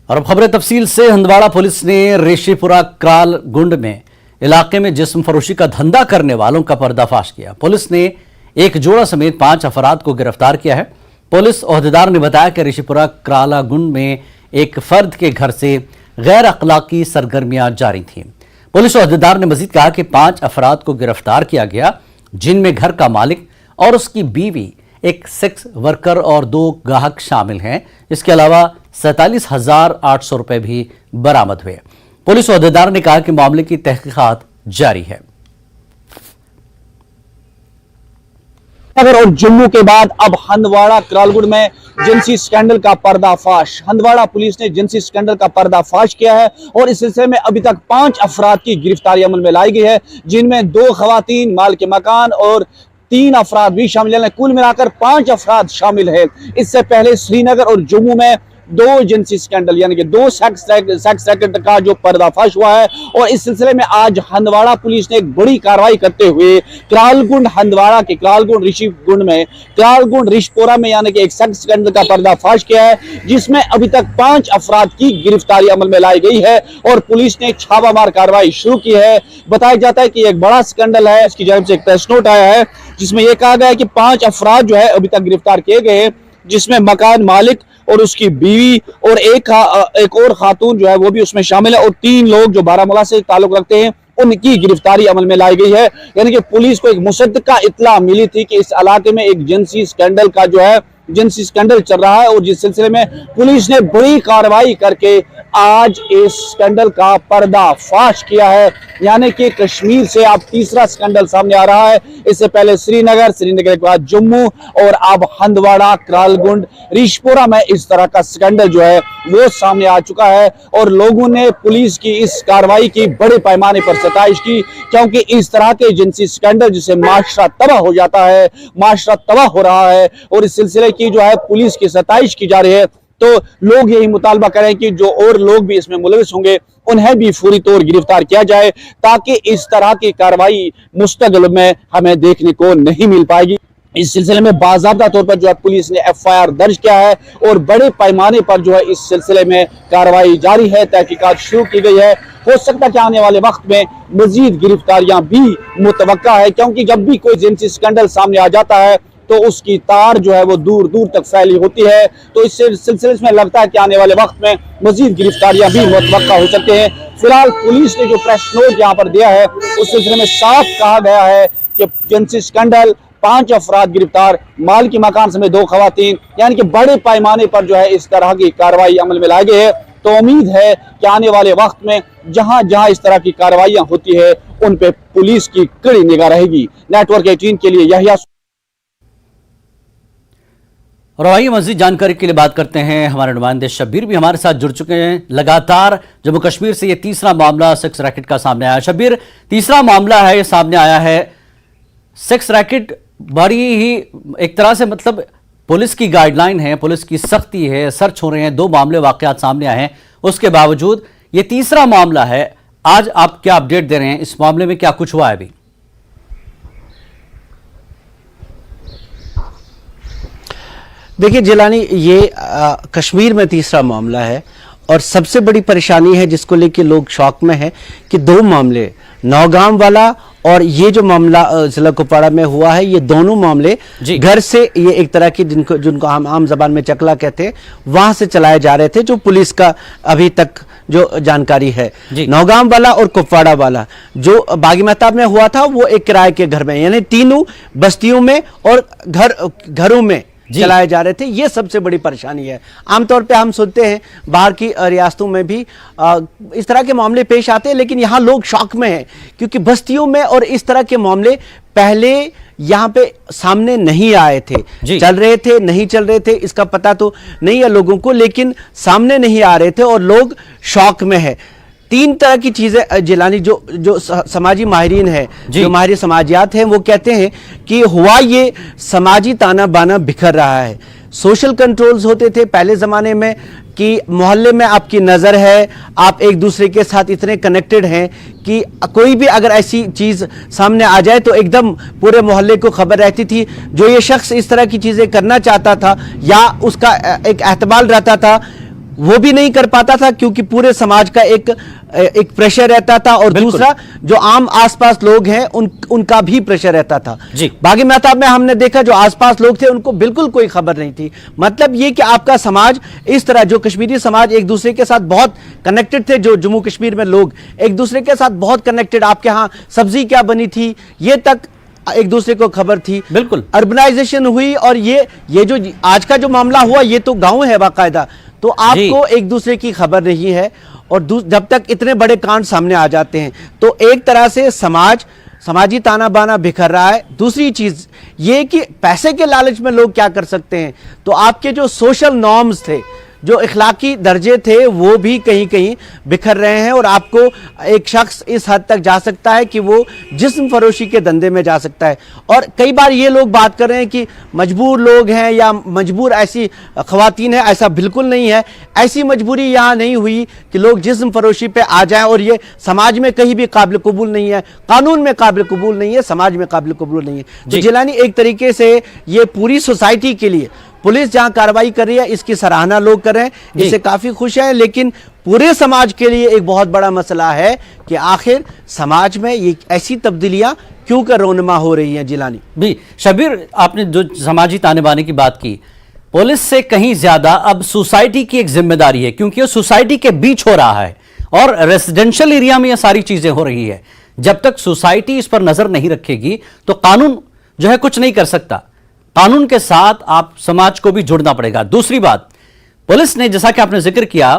और अब खबरें तफसील से। हंदवाड़ा पुलिस ने रेशीपुरा क्राल गुंड में इलाके में जिस्म फरोशी का धंधा करने वालों का पर्दाफाश किया। पुलिस ने एक जोड़ा समेत 5 अफराद को गिरफ्तार किया है। पुलिस ओहदेदार ने बताया कि रेशीपुरा क्राला गुंड में एक फर्द के घर से गैर अखलाकी सरगर्मियां जारी थीं। पुलिस ओहदेदार ने मजीद कहा कि 5 अफराद को गिरफ्तार किया गया, जिनमें घर का मालिक और उसकी बीवी, एक सेक्स वर्कर और 2 ग्राहक शामिल हैं। इसके अलावा 47,800 रुपए भी बरामद हुए। पुलिस ओहदेदार ने कहा कि मामले की तहकीकात जारी है। नगर और जम्मू के बाद अब हंदवाड़ा क्रालगुंड में जिनसी स्कैंडल का पर्दाफाश। हंदवाड़ा पुलिस ने जिनसी स्कैंडल का पर्दाफाश किया है और इस सिलसिले में अभी तक 5 अफराद की गिरफ्तारी अमल में लाई गई है, जिनमें 2 खवातीन, माल के मकान और 3 अफराद भी शामिल हैं। कुल मिलाकर 5 अफराद शामिल है। इससे पहले श्रीनगर और जम्मू में 2 जिनसी स्कैंडल यानी कि 2 सेक्स रैकेट का जो पर्दाफाश हुआ है और इस सिलसिले में आज हंदवाड़ा पुलिस ने एक बड़ी कार्रवाई करते हुए क्रालगुंड हंदवाड़ा के क्रालगुंड ऋषिगुंड में क्रालगुंड ऋषिपुरा में यानी कि एक सेक्स स्कैंडल का पर्दाफाश किया है, जिसमें अभी तक 5 अफराद की गिरफ्तारी अमल में लाई गई है और पुलिस ने छापामार कार्रवाई शुरू की है। बताया जाता है कि एक बड़ा स्कैंडल है। इसकी जानब से एक प्रेस नोट आया है जिसमें यह कहा गया है कि 5 अफराद जो है अभी तक गिरफ्तार किए गए हैं, जिसमें मकान मालिक और उसकी बीवी और एक और खातून जो है वो भी उसमें शामिल है और 3 लोग जो बारामूला से ताल्लुक रखते हैं उनकी गिरफ्तारी अमल में लाई गई है। यानी कि पुलिस को एक मुसद्दका इत्तला मिली थी कि इस इलाके में एक जिनसी स्कैंडल का जो है जिनसी स्कैंडल चल रहा है और जिस सिलसिले में पुलिस ने बड़ी कार्रवाई करके आज इस स्कैंडल का पर्दाफाश किया है। यानी कि कश्मीर से अब तीसरा स्कैंडल सामने आ रहा है। इससे पहले श्रीनगर के बाद जम्मू और अब हंदवाड़ा क्रालगुंड ऋषिपुरा में इस तरह का स्कैंडल जो है वो सामने आ चुका है और लोगों ने पुलिस की इस कार्रवाई की बड़े पैमाने पर सताइश की, क्योंकि इस तरह के जिनसी स्कैंडल जिससे माशरा तबाह हो जाता है, माशरा तबाह हो रहा है और इस सिलसिले की जो है पुलिस की सताइश की जा रही है। तो लोग यही मुतालबा करें कि जो और लोग भी इसमें मुलविस होंगे उन्हें भी फौरी तौर गिरफ्तार किया जाए, ताकि इस तरह की कार्रवाई मुस्तकबिल में हमें देखने को नहीं मिल पाएगी। इस सिलसिले में बाज़ाब्ता तौर पर जो है पुलिस ने FIR दर्ज किया है और बड़े पैमाने पर जो है इस सिलसिले में कार्रवाई जारी है, तहकीकात शुरू की गई है। हो सकता है कि आने वाले वक्त में मजीद गिरफ्तारियां भी मुतवक्का है, क्योंकि जब भी कोई जिनसी स्कैंडल सामने आ जाता है तो उसकी तार जो है वो दूर दूर तक फैली होती है। तो इस सिलसिले में लगता है कि आने वाले वक्त में मजीद गिरफ्तारियां भी मुतवक्का हो सकते हैं। फिलहाल पुलिस ने जो प्रेस नोट यहाँ पर दिया है उस सिलसिले में साफ कहा गया है कि जिनसी स्कैंडल 5 अफराद गिरफ्तार, माल की मकान समेत 2 खवातीन, यानी कि बड़े पैमाने पर जो है इस तरह की कार्रवाई अमल में लाई गई है। तो उम्मीद है कि आने वाले वक्त में जहां जहां इस तरह की कार्रवाइयां होती है उन पे पुलिस की कड़ी निगाह रहेगी। नेटवर्क 18 के लिए यही। और आइए मज़ीद जानकारी के लिए बात करते हैं, हमारे नुमाइंदे शब्बीर भी हमारे साथ जुड़ चुके हैं। लगातार जम्मू कश्मीर से ये तीसरा मामला सेक्स रैकेट का सामने आया। शब्बीर, तीसरा मामला है ये सामने आया है, सेक्स रैकेट बड़ी ही एक तरह से मतलब पुलिस की गाइडलाइन है, पुलिस की सख्ती है, सर्च हो रहे हैं, 2 मामले वाकयात सामने आए हैं, उसके बावजूद ये तीसरा मामला है। आज आप क्या अपडेट दे रहे हैं, इस मामले में क्या कुछ हुआ है अभी? देखिए जिलानी, ये कश्मीर में तीसरा मामला है और सबसे बड़ी परेशानी है जिसको लेके लोग शौक में हैं कि 2 मामले, नौगाम वाला और ये जो मामला जिला कुपवाड़ा में हुआ है, ये दोनों मामले घर से, ये एक तरह की जिनको हम आम जबान में चकला कहते हैं, वहां से चलाए जा रहे थे, जो पुलिस का अभी तक जो जानकारी है। नौगाम वाला और कुपवाड़ा वाला जो बागी मेहताब में हुआ था वो एक किराए के घर में, यानी तीनों बस्तियों में और घरों में चलाए जा रहे थे। ये सबसे बड़ी परेशानी है। आमतौर पे हम सुनते हैं बाहर की रियासतों में भी इस तरह के मामले पेश आते हैं, लेकिन यहाँ लोग शौक में हैं क्योंकि बस्तियों में और इस तरह के मामले पहले यहाँ पे सामने नहीं आए थे। चल रहे थे, नहीं चल रहे थे, इसका पता तो नहीं है लोगों को, लेकिन सामने नहीं आ रहे थे और लोग शौक में है। 3 तरह की चीजें जिलानी, जो समाजी माहिरीन है, जो माहिर समाजियात हैं, वो कहते हैं कि हुआ ये समाजी ताना बाना बिखर रहा है। सोशल कंट्रोल्स होते थे पहले ज़माने में कि मोहल्ले में आपकी नज़र है, आप एक दूसरे के साथ इतने कनेक्टेड हैं कि कोई भी अगर ऐसी चीज़ सामने आ जाए तो एकदम पूरे मोहल्ले को खबर रहती थी। जो ये शख्स इस तरह की चीज़ें करना चाहता था या उसका एक एहतमाल रहता था, वो भी नहीं कर पाता था क्योंकि पूरे समाज का एक प्रेशर रहता था, और दूसरा जो आम आसपास लोग हैं उनका भी प्रेशर रहता था जी। बागी मेहताब में हमने देखा जो आसपास लोग थे उनको बिल्कुल कोई खबर नहीं थी। मतलब ये कि आपका समाज इस तरह, जो कश्मीरी समाज एक दूसरे के साथ बहुत कनेक्टेड थे, जो जम्मू कश्मीर में लोग एक दूसरे के साथ बहुत कनेक्टेड, आपके यहाँ सब्जी क्या बनी थी ये तक एक दूसरे को खबर थी। बिल्कुल अर्बनाइजेशन हुई, और ये जो आज का जो मामला हुआ ये तो गांव है बाकायदा, तो आपको एक दूसरे की खबर नहीं है। और जब तक इतने बड़े कांड सामने आ जाते हैं तो एक तरह से समाजी ताना बाना बिखर रहा है। दूसरी चीज ये कि पैसे के लालच में लोग क्या कर सकते हैं, तो आपके जो सोशल नॉर्म्स थे, जो इखलाकी दर्जे थे, वो भी कहीं कहीं बिखर रहे हैं, और आपको एक शख्स इस हद तक जा सकता है कि वो जिस्म फरोशी के धंधे में जा सकता है। और कई बार ये लोग बात कर रहे हैं कि मजबूर लोग हैं या मजबूर ऐसी ख्वातीन है, ऐसा बिल्कुल नहीं है। ऐसी मजबूरी यहाँ नहीं हुई कि लोग जिस्म फरोशी पे आ जाएं, और ये समाज में कहीं भी काबिल कबूल नहीं है, कानून में काबिल कबूल नहीं है, समाज में काबिल कबूल नहीं है। तो जिलानी एक तरीके से ये पूरी सोसाइटी के लिए पुलिस जहां कार्रवाई कर रही है इसकी सराहना लोग कर रहे हैं, इससे काफी खुश हैं, लेकिन पूरे समाज के लिए एक बहुत बड़ा मसला है कि आखिर समाज में ये ऐसी तब्दीलियां क्यों कर रोनमा हो रही हैं। जिलानी भी शबीर, आपने जो समाजी ताने बाने की बात की, पुलिस से कहीं ज्यादा अब सोसाइटी की एक जिम्मेदारी है, क्योंकि ये सोसाइटी के बीच हो रहा है और रेसिडेंशियल एरिया में ये सारी चीजें हो रही है। जब तक सोसाइटी इस पर नजर नहीं रखेगी तो कानून जो है कुछ नहीं कर सकता। कानून के साथ आप समाज को भी जुड़ना पड़ेगा। दूसरी बात, पुलिस ने, जैसा कि आपने जिक्र किया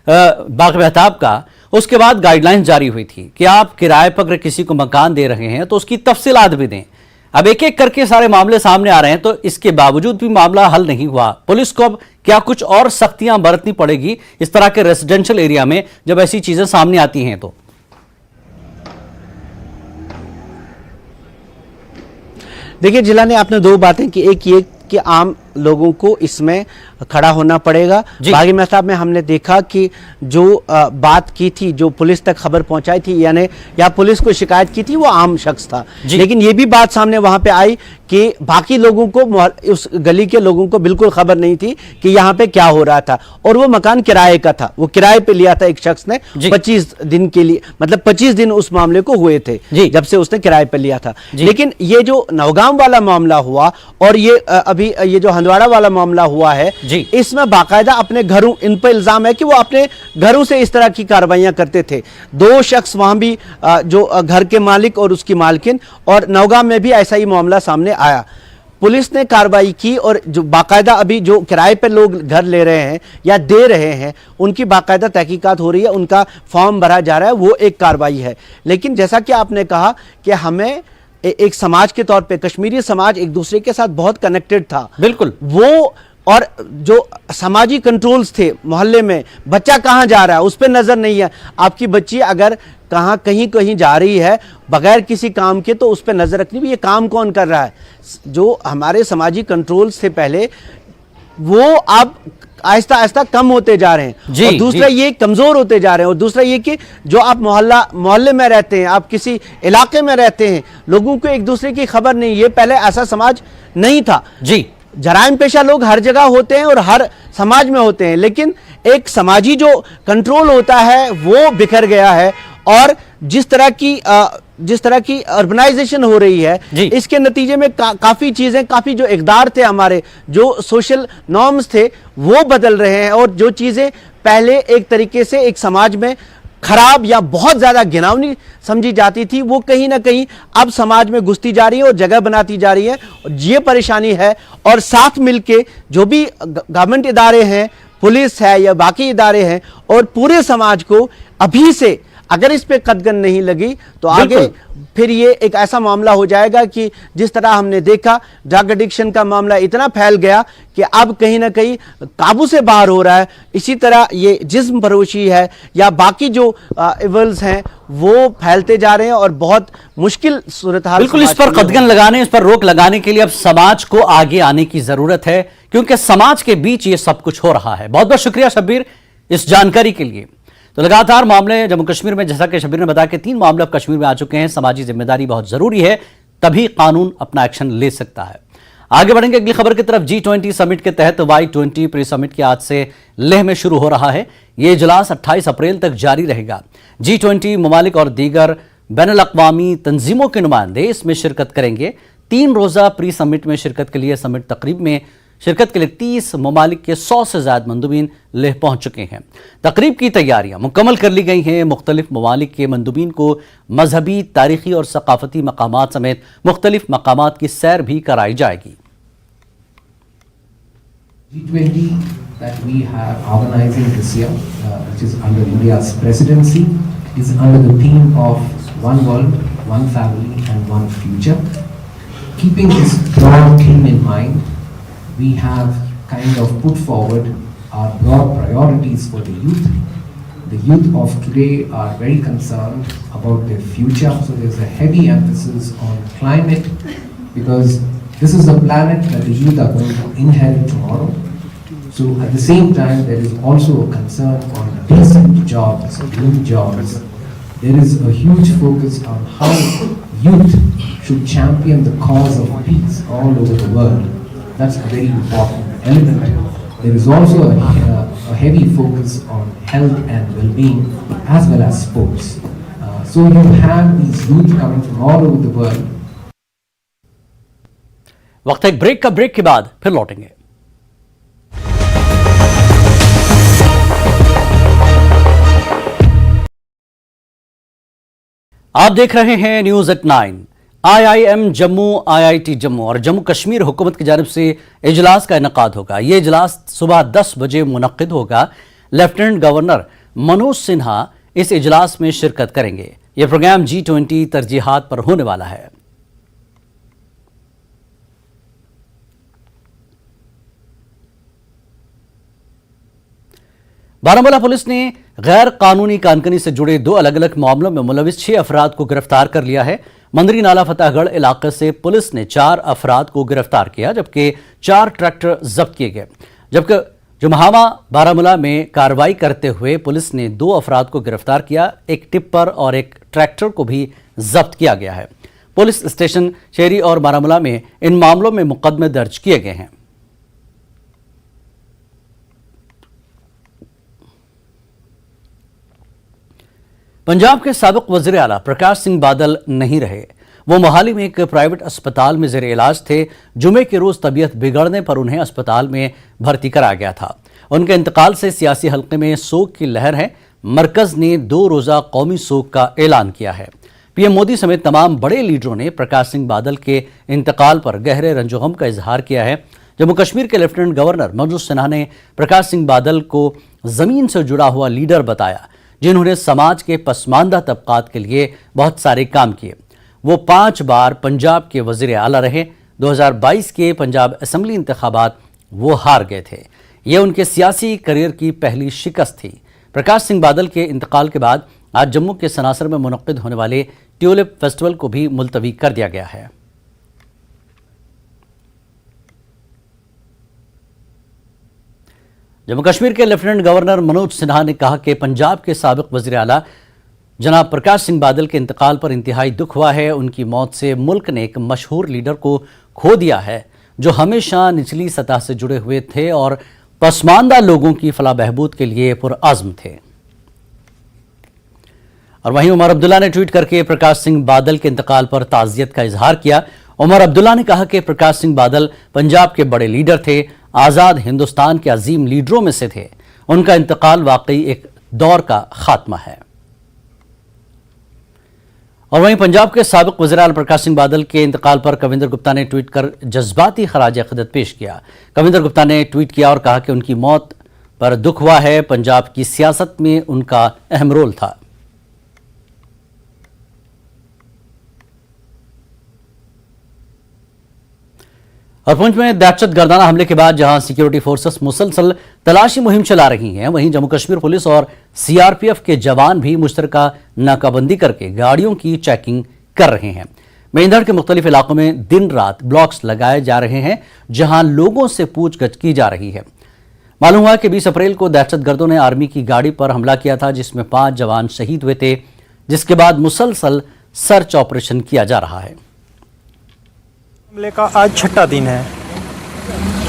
बाग मेहताब का, उसके बाद गाइडलाइंस जारी हुई थी कि आप किराए पर अगर किसी को मकान दे रहे हैं तो उसकी तफसीलात भी दें। अब एक एक करके सारे मामले सामने आ रहे हैं, तो इसके बावजूद भी मामला हल नहीं हुआ। पुलिस को अब क्या कुछ और सख्तियां बरतनी पड़ेगी इस तरह के रेसिडेंशियल एरिया में जब ऐसी चीजें सामने आती हैं? तो देखिए जिलानी, आपने दो बातें की, एक ये कि आम लोगों को इसमें खड़ा होना पड़ेगा। बागी मेहताब में हमने देखा कि जो बात की थी, जो पुलिस तक खबर पहुंचाई थी, यानी या पुलिस को शिकायत की थी, वो आम शख्स था, लेकिन ये भी बात सामने वहां पे आई कि बाकी लोगों को, उस गली के लोगों को बिल्कुल खबर नहीं थी कि यहाँ पे क्या हो रहा था, और वो मकान किराए का था, वो किराए पे लिया था एक शख्स ने 25 दिन के लिए, मतलब 25 दिन उस मामले को हुए थे जब से उसने किराए पे लिया था। लेकिन ये जो नौगाम वाला मामला हुआ और ये अभी ये जो हंदवाड़ा वाला मामला हुआ है, इसमें बाकायदा अपने घरों, इन पर इल्जाम है कि वो अपने घरों से इस तरह की कार्रवाइयां करते थे। दो शख्स वहां भी, जो घर के मालिक और उसकी मालकिन, और नौगाम में भी ऐसा ही मामला सामने आया। पुलिस ने कार्रवाई की, और जो बाकायदा अभी जो किराए पे लोग घर ले रहे हैं या दे रहे हैं उनकी बाकायदा तहकीकात हो रही है, उनका फॉर्म भरा जा रहा है, वो एक कार्रवाई है। लेकिन जैसा कि आपने कहा कि हमें एक समाज के तौर पे, कश्मीरी समाज एक दूसरे के साथ बहुत कनेक्टेड था, बिल्कुल वो, और जो समाजी कंट्रोल्स थे मोहल्ले में, बच्चा कहाँ जा रहा है उस पर नजर नहीं है। आपकी बच्ची अगर कहीं जा रही है बगैर किसी काम के, तो उस पर नजर रखनी भी, ये काम कौन कर रहा है। जो हमारे समाजी कंट्रोल्स थे पहले, वो अब आहिस्ता आहिस्ता कम होते जा रहे हैं, और दूसरा ये कमजोर होते जा रहे हैं। और दूसरा ये कि जो आप मोहल्ले में रहते हैं, आप किसी इलाके में रहते हैं, लोगों को एक दूसरे की खबर नहीं, ये पहले ऐसा समाज नहीं था। जराइम पेशा लोग हर जगह होते हैं और हर समाज में होते हैं, लेकिन एक समाजी जो कंट्रोल होता है वो बिखर गया है। और जिस तरह की अर्बनाइजेशन हो रही है, इसके नतीजे में काफी चीजें, काफी जो इक़दार थे हमारे, जो सोशल नॉर्म्स थे, वो बदल रहे हैं। और जो चीजें पहले एक तरीके से एक समाज में खराब या बहुत ज्यादा घिनौनी समझी जाती थी, वो कहीं ना कहीं अब समाज में घुसती जा रही है और जगह बनाती जा रही है। ये परेशानी है, और साथ मिलके जो भी गवर्नमेंट इदारे हैं, पुलिस है या बाकी इदारे हैं, और पूरे समाज को अभी से अगर इस पे कदगन नहीं लगी तो आगे फिर ये एक ऐसा मामला हो जाएगा कि जिस तरह हमने देखा ड्रग एडिक्शन का मामला इतना फैल गया कि अब कहीं ना कहीं काबू से बाहर हो रहा है। इसी तरह ये जिस्म फरोशी है या बाकी जो इवल्स हैं वो फैलते जा रहे हैं, और बहुत मुश्किल सूरत हाल। बिल्कुल, इस पर कदगन लगाने, इस पर रोक लगाने के लिए अब समाज को आगे आने की जरूरत है, क्योंकि समाज के बीच ये सब कुछ हो रहा है। बहुत बहुत शुक्रिया शब्बीर इस जानकारी के लिए। तो लगातार मामले जम्मू कश्मीर में, जैसा कि शब्बीर ने बताया कि 3 मामले अब कश्मीर में आ चुके हैं। समाजी जिम्मेदारी बहुत जरूरी है, तभी कानून अपना एक्शन ले सकता है। आगे बढ़ेंगे अगली खबर की तरफ। G20 समिट के तहत Y20 प्री समिट की आज से लेह में शुरू हो रहा है। ये इजलास 28 अप्रैल तक जारी रहेगा। G20 ममालिक और दीगर बैनुल-अक़वामी तंजीमों के नुमाइंदे इसमें शिरकत करेंगे। 3 रोज़ा प्री समिट में शिरकत के लिए समिट तकरीब में शिरकत के लिए 30 ममालिक के 100 से ज़्यादा मंदूबीन लेह पहुंच चुके हैं। तकरीब की तैयारियां मुकम्मल कर ली गई हैं। मुख्तलिफ ममालिक के मंदूबीन को मजहबी, तारीखी और सकाफती मकामात समेत मुख्तलिफ मकामात की सैर भी कराई जाएगी। G20 that we are organizing this year, which is under India's presidency, is under the theme of One World, One Family and One Future. Keeping this broad theme in mind, we have kind of put forward our broad priorities for the youth. The youth of today are very concerned about their future, so there's a heavy emphasis on climate because this is the planet that the youth are going to inherit tomorrow. So at the same time, there is also a concern on decent jobs, good jobs. There is a huge focus on how youth should champion the cause of peace all over the world. That's a very important element. There is also a heavy focus on health and well-being as well as sports. So you have these youth coming from all over the world. वक्त एक break का, break के बाद फिर लौटेंगे। आप देख रहे हैं news at 9। IIM Jammu, IIT Jammu और जम्मू कश्मीर हुकूमत की जानिब से इजलास का इनकाद होगा। ये इजलास सुबह 10 बजे मुनक्किद होगा। लेफ्टिनेंट गवर्नर मनोज सिन्हा इस इजलास में शिरकत करेंगे। यह प्रोग्राम G20 तरजीहात पर होने वाला है। बारामूला पुलिस ने गैर कानूनी कानकनी से जुड़े 2 अलग अलग मामलों में मुलविस 6 अफराद को गिरफ्तार कर लिया है। मंदरी नाला फतेहगढ़ इलाके से पुलिस ने 4 अफराद को गिरफ्तार किया, जबकि 4 ट्रैक्टर जब्त किए गए। जबकि जुमहामा बारामूला में कार्रवाई करते हुए पुलिस ने 2 अफराद को गिरफ्तार किया। एक टिप्पर और एक ट्रैक्टर को भी जब्त किया गया है। पुलिस स्टेशन शेरी और बारामूला में इन मामलों में मुकदमे दर्ज किए गए हैं। पंजाब के साबिक वज़ीर आला प्रकाश सिंह बादल नहीं रहे। वो मोहाली में एक प्राइवेट अस्पताल में ज़ेर इलाज थे। जुमे के रोज़ तबीयत बिगड़ने पर उन्हें अस्पताल में भर्ती कराया गया था। उनके इंतकाल से सियासी हल्के में सोग की लहर है। मरकज़ ने 2 रोज़ा कौमी सोग का ऐलान किया है। पीएम मोदी समेत तमाम बड़े लीडरों ने प्रकाश सिंह बादल के इंतकाल पर गहरे रंजोगम का इजहार किया है। जम्मू कश्मीर के लेफ्टिनेंट गवर्नर मनोज सिन्हा ने प्रकाश सिंह बादल को ज़मीन से जुड़ा हुआ लीडर बताया, जिन्होंने समाज के पसमानदा तबकात के लिए बहुत सारे काम किए। वो 5 बार पंजाब के वज़ीर आला रहे। 2022 के पंजाब असम्बली इंतखाबात वो हार गए थे। ये उनके सियासी करियर की पहली शिकस्त थी। प्रकाश सिंह बादल के इंतकाल के बाद आज जम्मू के सनासर में मुनक्किद होने वाले ट्यूलिप फेस्टिवल को भी मुलतवी कर दिया गया है। जम्मू कश्मीर के लेफ्टिनेंट गवर्नर मनोज सिन्हा ने कहा कि पंजाब के साबिक वज़ीर आला जनाब प्रकाश सिंह बादल के इंतकाल पर इंतहाई दुख हुआ है। उनकी मौत से मुल्क ने एक मशहूर लीडर को खो दिया है, जो हमेशा निचली सतह से जुड़े हुए थे और पसमानदा लोगों की फलाह बहबूद के लिए पुरअज़्म थे। और वहीं उमर अब्दुल्ला ने ट्वीट करके प्रकाश सिंह बादल के इंतकाल पर ताज़ियत का इजहार किया। उमर अब्दुल्ला ने कहा कि प्रकाश सिंह बादल पंजाब के बड़े लीडर थे, आज़ाद हिंदुस्तान के अजीम लीडरों में से थे। उनका इंतकाल वाकई एक दौर का खात्मा है। और वहीं पंजाब के साबिक वज़ीर आला प्रकाश सिंह बादल के इंतकाल पर कविंदर गुप्ता ने ट्वीट कर जज्बाती खराज अक़ीदत पेश किया। कविंदर गुप्ता ने ट्वीट किया और कहा कि उनकी मौत पर दुख हुआ है। पंजाब की सियासत में उनका अहम रोल था। और पुंछ में दहशत गर्दाना हमले के बाद जहां सिक्योरिटी फोर्सेस मुसलसल तलाशी मुहिम चला रही हैं, वहीं जम्मू कश्मीर पुलिस और सीआरपीएफ के जवान भी मुश्तरका नाकाबंदी करके गाड़ियों की चेकिंग कर रहे हैं। मेंढर के मुख्तलिफ इलाकों में दिन रात ब्लॉक्स लगाए जा रहे हैं, जहां लोगों से पूछगछ की जा रही है। मालूम हुआ कि 20 अप्रैल को दहशतगर्दों ने आर्मी की गाड़ी पर हमला किया था, जिसमें 5 जवान शहीद हुए थे, जिसके बाद मुसलसल सर्च ऑपरेशन किया जा रहा है। हमले का आज 6ठा दिन है।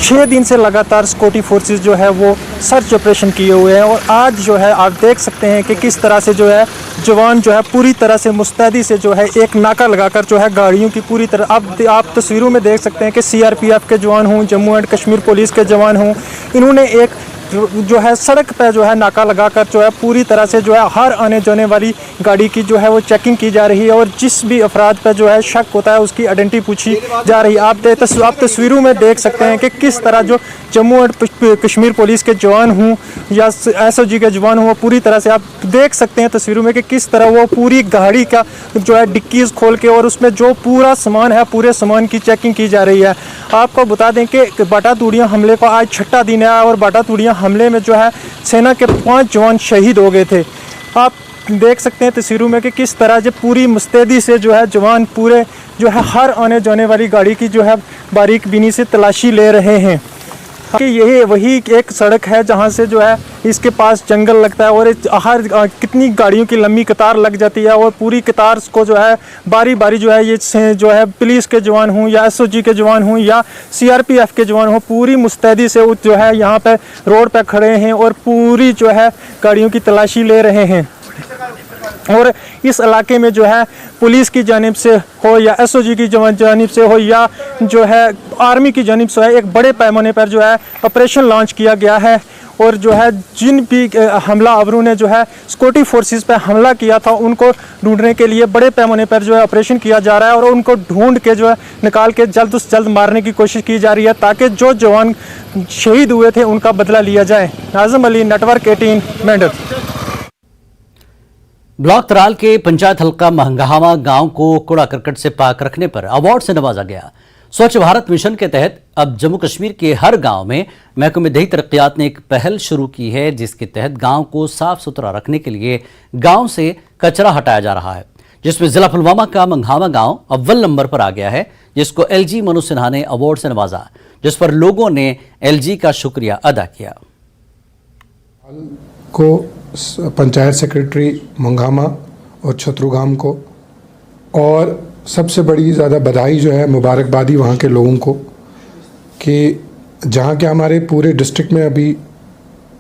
6 दिन से लगातार सिक्योरिटी फोर्सेस जो है वो सर्च ऑपरेशन किए हुए हैं और आज जो है आप देख सकते हैं कि किस तरह से जो है जवान जो है पूरी तरह से मुस्तैदी से जो है एक नाका लगाकर जो है गाड़ियों की पूरी तरह आप तस्वीरों में देख सकते हैं कि सीआरपीएफ के जवान हों, जम्मू एंड कश्मीर पुलिस के जवान हों, इन्होंने एक जो है सड़क पे जो है नाका लगाकर जो है पूरी तरह से जो है हर आने जाने वाली गाड़ी की जो है वो चेकिंग की जा रही है और जिस भी अफराद पे जो है शक होता है उसकी आइडेंटिटी पूछी जा रही है। आप तस्वीरों में देख सकते हैं कि किस तरह जो जम्मू एंड कश्मीर पुलिस के जवान हों या एसओजी के जवान हों, पूरी तरह से आप देख सकते हैं तस्वीरों में कि किस तरह वो पूरी गाड़ी का जो है डिक्कीज खोल के और उसमें जो पूरा सामान है पूरे सामान की चेकिंग की जा रही है। आपको बता दें कि बाटा तूड़ियाँ हमले का आज 6ठा दिन है और बाटा तूड़ियाँ हमले में जो है सेना के 5 जवान शहीद हो गए थे। आप देख सकते हैं तस्वीरों में कि किस तरह जो पूरी मुस्तैदी से जो है जवान पूरे जो है हर आने जाने वाली गाड़ी की जो है बारीक बीनी से तलाशी ले रहे हैं कि यही वही एक सड़क है जहां से जो है इसके पास जंगल लगता है और हर कितनी गाड़ियों की लंबी कतार लग जाती है और पूरी कतार को जो है बारी बारी जो है ये जो है पुलिस के जवान हों या एसओजी के जवान हों या सीआरपीएफ के जवान हों, पूरी मुस्तैदी से जो है यहाँ पे रोड पे खड़े हैं और पूरी जो है गाड़ियों की तलाशी ले रहे हैं। और इस इलाके में जो है पुलिस की जानिब से हो या एसओजी की जानिब से हो या जो है आर्मी की जानिब से है एक बड़े पैमाने पर जो है ऑपरेशन लॉन्च किया गया है और जो है जिन भी हमलावरों ने जो है सिक्योरिटी फोर्सेस पर हमला किया था उनको ढूंढने के लिए बड़े पैमाने पर जो है ऑपरेशन किया जा रहा है और उनको ढूंढ के जो है निकाल के जल्द से जल्द मारने की कोशिश की जा रही है ताकि जो जवान शहीद हुए थे उनका बदला लिया जाए। नाज़िम अली, नेटवर्क 18, मेंढक। ब्लॉक तराल के पंचायत हल्का महंगामा गांव को कूड़ा करकट से पाक रखने पर अवार्ड से नवाजा गया। स्वच्छ भारत मिशन के तहत अब जम्मू कश्मीर के हर गांव में महकमे दही तरक्कियात ने एक पहल शुरू की है जिसके तहत गांव को साफ सुथरा रखने के लिए गांव से कचरा हटाया जा रहा है, जिसमें जिला पुलवामा का मंगहामा गांव अव्वल नंबर पर आ गया है, जिसको एलजी मनोज सिन्हा ने अवार्ड से नवाजा, जिस पर लोगों ने एलजी का शुक्रिया अदा किया। को पंचायत सेक्रेटरी मंगामा और छतरुगाम को और सबसे बड़ी ज़्यादा बधाई जो है मुबारकबादी वहाँ के लोगों को कि जहाँ के हमारे पूरे डिस्ट्रिक्ट में अभी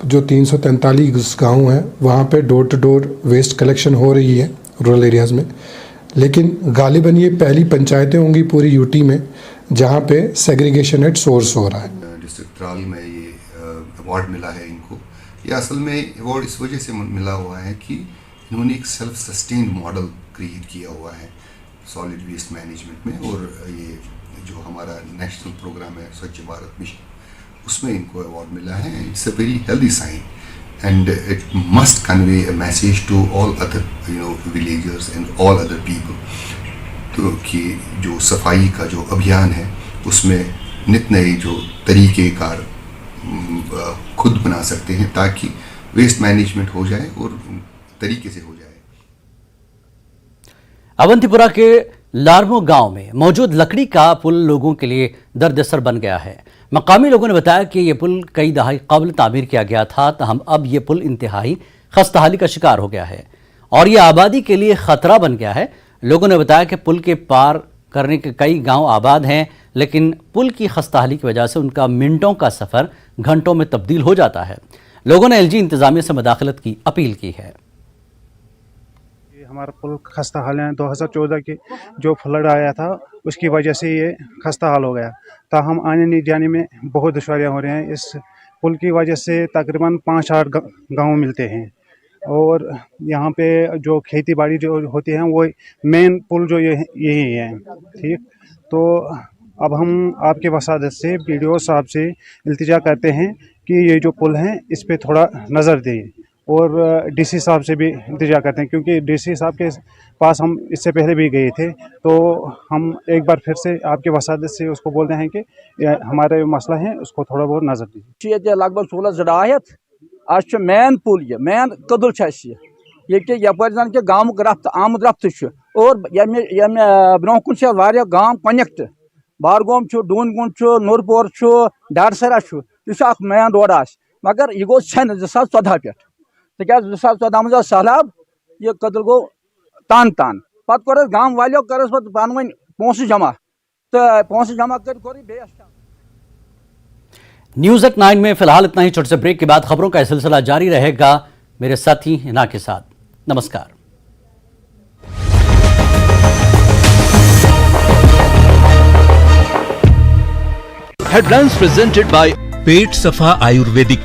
जो 343 गांव हैं वहाँ पे door to door waste collection हो रही है रूरल एरियाज़ में, लेकिन गालिबन ये पहली पंचायतें होंगी पूरी यूटी में जहाँ पे सेग्रीगेशन एट सोर्स हो रहा है। डिस्ट्रिक्ट तराल में ये अवार्ड मिला है इनको। ये असल में अवार्ड इस वजह से मिला हुआ है कि इन्होंने एक सेल्फ सस्टेन्ड मॉडल क्रिएट किया हुआ है सॉलिड वेस्ट मैनेजमेंट में, और ये जो हमारा नेशनल प्रोग्राम है स्वच्छ भारत मिशन उसमें इनको अवार्ड मिला है। It's a very healthy sign and it must convey a message to all other villagers and all other people, तो कि जो सफाई का जो अभियान है उसमें नित नए जो तरीक़ेकार खुद बना सकते हैं ताकि वेस्ट मैनेजमेंट हो जाए और तरीके से हो जाए। अवंतीपुरा के लारमो गांव में मौजूद लकड़ी का पुल लोगों के लिए दर्दसर बन गया है। मकामी लोगों ने बताया कि यह पुल कई दहाई कबल तामीर किया गया था, तहम अब यह पुल इंतहाई खस्ताहाली का शिकार हो गया है और यह आबादी के लिए खतरा बन गया है। लोगों ने बताया कि पुल के पार करने के कई गांव आबाद हैं, लेकिन पुल की खस्ताहाली की वजह से उनका मिनटों का सफ़र घंटों में तब्दील हो जाता है। लोगों ने एलजी इंतजामिया से मदाखलत की अपील की है। हमारा पुल खस्ता हाल है, 2014 के जो फ्लड आया था उसकी वजह से ये खस्ता हाल हो गया, ताहम आने जाने में बहुत दुश्वारियाँ हो रही हैं। इस पुल की वजह से तकरीबन 5-8 गाँव मिलते हैं और यहाँ पे जो खेती बाड़ी जो होती है वो मेन पुल जो यही है। ठीक, तो अब हम आपके वसादत से बीडीओ साहब से इल्तिजा करते हैं कि ये जो पुल है इस पे थोड़ा नज़र दें और डीसी साहब से भी इल्तिजा करते हैं क्योंकि डीसी साहब के पास हम इससे पहले भी गए थे, तो हम एक बार फिर से आपके वसादत से उसको बोलते हैं कि हमारा मसला है उसको थोड़ा बहुत नज़र दीजिए। लगभग 16 आज मेन पुल ये मेन कदुल ये यपर जन के गाँव रफ्त आमद रफ्त और ब्रोह कुन गाँव कनेक्ट बारगोम डूनगुंड नूरपोर डारसरा यह मेन रोड मगर यह गो छन 2014 पे तक 2014 मज सहलाब यह कदल गो तान तान पत कोर गाँव वालों कर पान वन पोस जमा तो पोस जमा कर न्यूज एट 9 में फिलहाल इतना ही। छोटे से ब्रेक के बाद खबरों का यह सिलसिला जारी रहेगा मेरे साथी हिना के साथ। नमस्कार। Headlines presented by पेट सफा आयुर्वेदिक